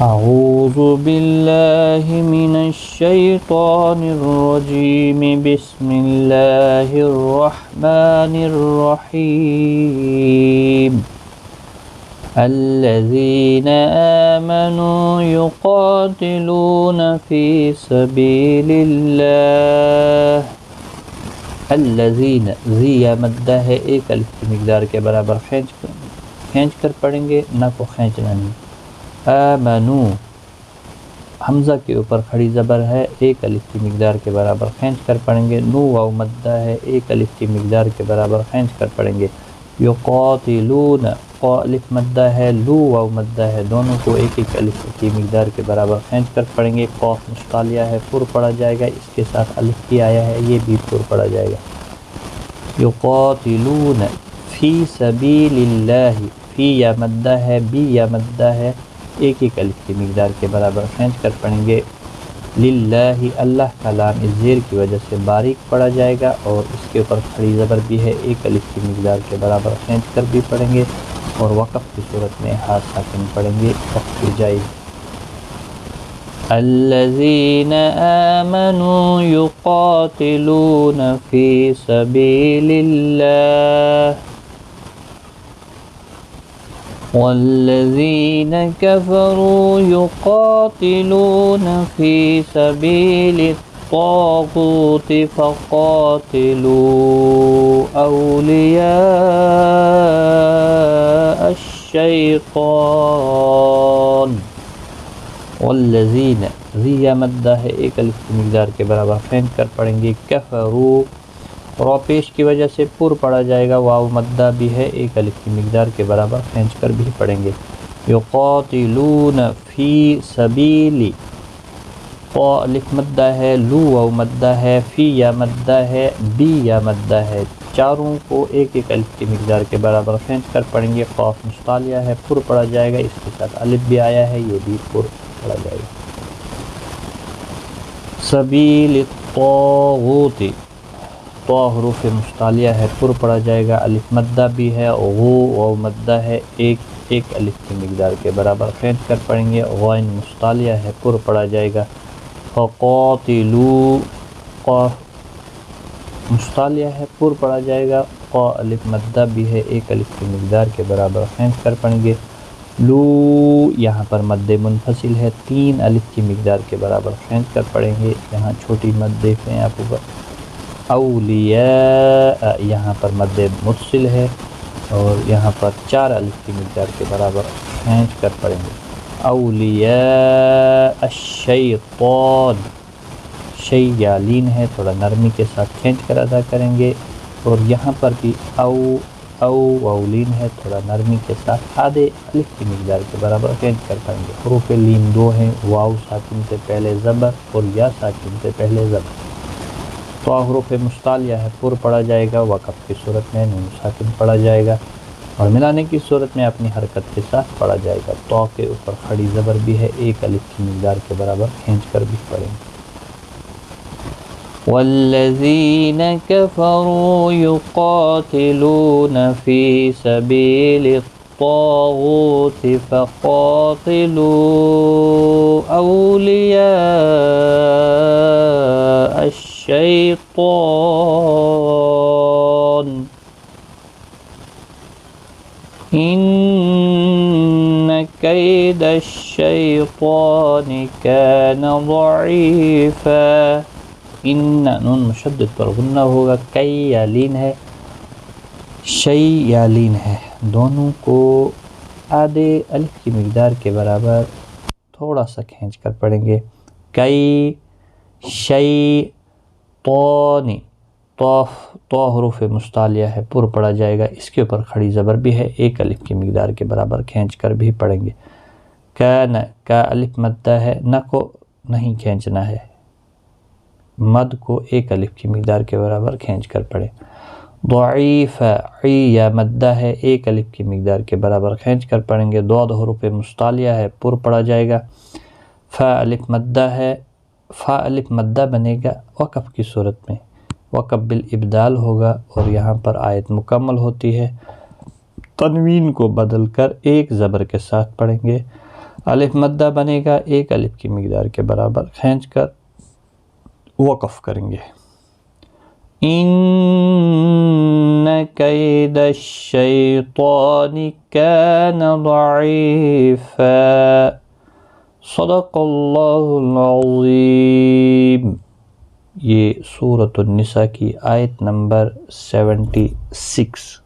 أعوذ بالله من الشيطان الرجيم بسم الله الرحمن الرحيم الذين آمنوا يقاتلون في سبيل الله الذين زیا مدہ ہے ایک الف کی مقدار کے برابر کھینچ کر پڑھیں گے، نہ کو کھینچنا نہیں۔ آمنو حمزہ کے اوپر کھڑی زبر ہے، ایک الف کی مقدار کے برابر کھینچ کر پڑھیں گے۔ نو واو مدہ ہے، ایک الف کی مقدار کے برابر کھینچ کر پڑھیں گے۔ یقاتلون قا الف مدہ ہے، لو واو مدہ ہے، دونوں کو ایک ایک الف کی مقدار کے برابر کھینچ کر پڑھیں گے۔ قاف مستعلیہ ہے، پر پڑھا جائے گا، اس کے ساتھ الف بھی آیا ہے، یہ بھی پر پڑھا جائے گا۔ یقاتلون فی سبیل اللہ، فی یا مدہ ہے، بی یا مدہ ہے، ایک ایک الف کی مقدار کے برابر کھینچ کر پڑھیں گے۔ للہ اللہ کا لام اس زیر کی وجہ سے باریک پڑھا جائے گا، اور اس کے اوپر کھڑی زبر بھی ہے، ایک الف کی مقدار کے برابر کھینچ کر بھی پڑھیں گے، اور وقف کی صورت میں ہاتھ ساکن پڑھیں گے، وقف کی جائے گی۔ الذین آمنوا یقاتلون فی سبیل اللہ والذین کفروا یقاتلون فی سبیل الطاغوت فقاتلوا اولیاء الشیطان والذین زیا مدہ ہے، ایک الف کی مقدار کے برابر کھینچ کر پڑھیں گے۔ کفروا را پیش کی وجہ سے پر پڑھا جائے گا، واو مدہ بھی ہے، ایک الف کی مقدار کے برابر کھینچ کر بھی پڑھیں گے۔ یقاتلون فی سبیل، قا الف مدہ ہے، لو واو مدہ ہے، فی یا مدہ ہے، بی یا مدہ ہے، چاروں کو ایک ایک الف کی مقدار کے برابر کھینچ کر پڑھیں گے۔ قاف مستعلیہ ہے، پر پڑھا جائے گا، اس کے ساتھ الف بھی آیا ہے، یہ بھی پر پڑھا جائے گا۔ سبیل الطاغوت، طا حروف مستعلیہ ہے، پر پڑھا جائے گا، الف مدہ بھی ہے، غو واو مدہ ہے، ایک ایک الف کی مقدار کے برابر کھینچ کر پڑھیں گے۔ غین مستعلیہ ہے، پر پڑھا جائے گا۔ فقاتلوا، قاف مستعلیہ ہے، پر پڑھا جائے گا، قا الف مدہ بھی ہے، ایک الف کی مقدار کے برابر کھینچ کر پڑھیں گے۔ لو یہاں پر مد منفصل ہے، تین الف کی مقدار کے برابر کھینچ کر پڑھیں گے، یہاں چھوٹی مد دیکھ رہے ہیں آپ اوپر۔ اولیاء یہاں پر مد متصل ہے، اور یہاں پر چار الف کی مقدار کے برابر کھینچ کر پڑھیں گے۔ اولیاء الشیطان، شی یا لین ہے، تھوڑا نرمی کے ساتھ کھینچ کر ادا کریں گے، اور یہاں پر بھی او لین ہے، تھوڑا نرمی کے ساتھ آدھے الف کی مقدار کے برابر کھینچ کر پڑھیں گے۔ حروف لین دو ہیں، واو ساکن سے پہلے زبر اور یا ساکن سے پہلے زبر۔ تو حروف مستعلیہ ہے، پر پڑھا جائے گا، وقف کی صورت میں نون ساکن پڑھا جائے گا، اور ملانے کی صورت میں اپنی حرکت کے ساتھ پڑھا جائے گا۔ تو کے اوپر کھڑی زبر بھی ہے، ایک الف کی مقدار کے برابر کھینچ کر بھی پڑھیں گے۔ والذین کفروا یقاتلون فی سبیل الطاغوت فقاتلوا اولیاء الشیطان ان کید الشیطان کان ضعیفا، ان نون مشدد پر غنہ ہوگا، کئی یا لین ہے، شی یا لین ہے، دونوں کو آدھے الف کی مقدار کے برابر تھوڑا سا کھینچ کر پڑھیں گے۔ کئی شیطانی، تو حروف مستعلیہ ہے، پر پڑھا جائے گا، اس کے اوپر کھڑی زبر بھی ہے، ایک الف کی مقدار کے برابر کھینچ کر بھی پڑھیں گے۔ کان کا الف مدہ ہے، نہ کو نہیں کھینچنا ہے، مد کو ایک الف کی مقدار کے برابر کھینچ کر پڑھیں۔ ضعیف عی یا مدہ ہے، ایک الف کی مقدار کے برابر کھینچ کر پڑھیں گے۔ ضاد حروف مستعلیہ ہے، پر پڑھا جائے گا۔ فا الف مدہ ہے، فا الف مدہ بنے گا وقف کی صورت میں، وقف بالابدال ہوگا، اور یہاں پر آیت مکمل ہوتی ہے، تنوین کو بدل کر ایک زبر کے ساتھ پڑھیں گے۔ الف مدہ بنے گا ایک الف کی مقدار کے برابر کھینچ کر وقف کریں گے. ان کید الشیطان کان ضعیفا صدق اللہ العظیم. یہ سورۃ النساء کی آیت نمبر 76.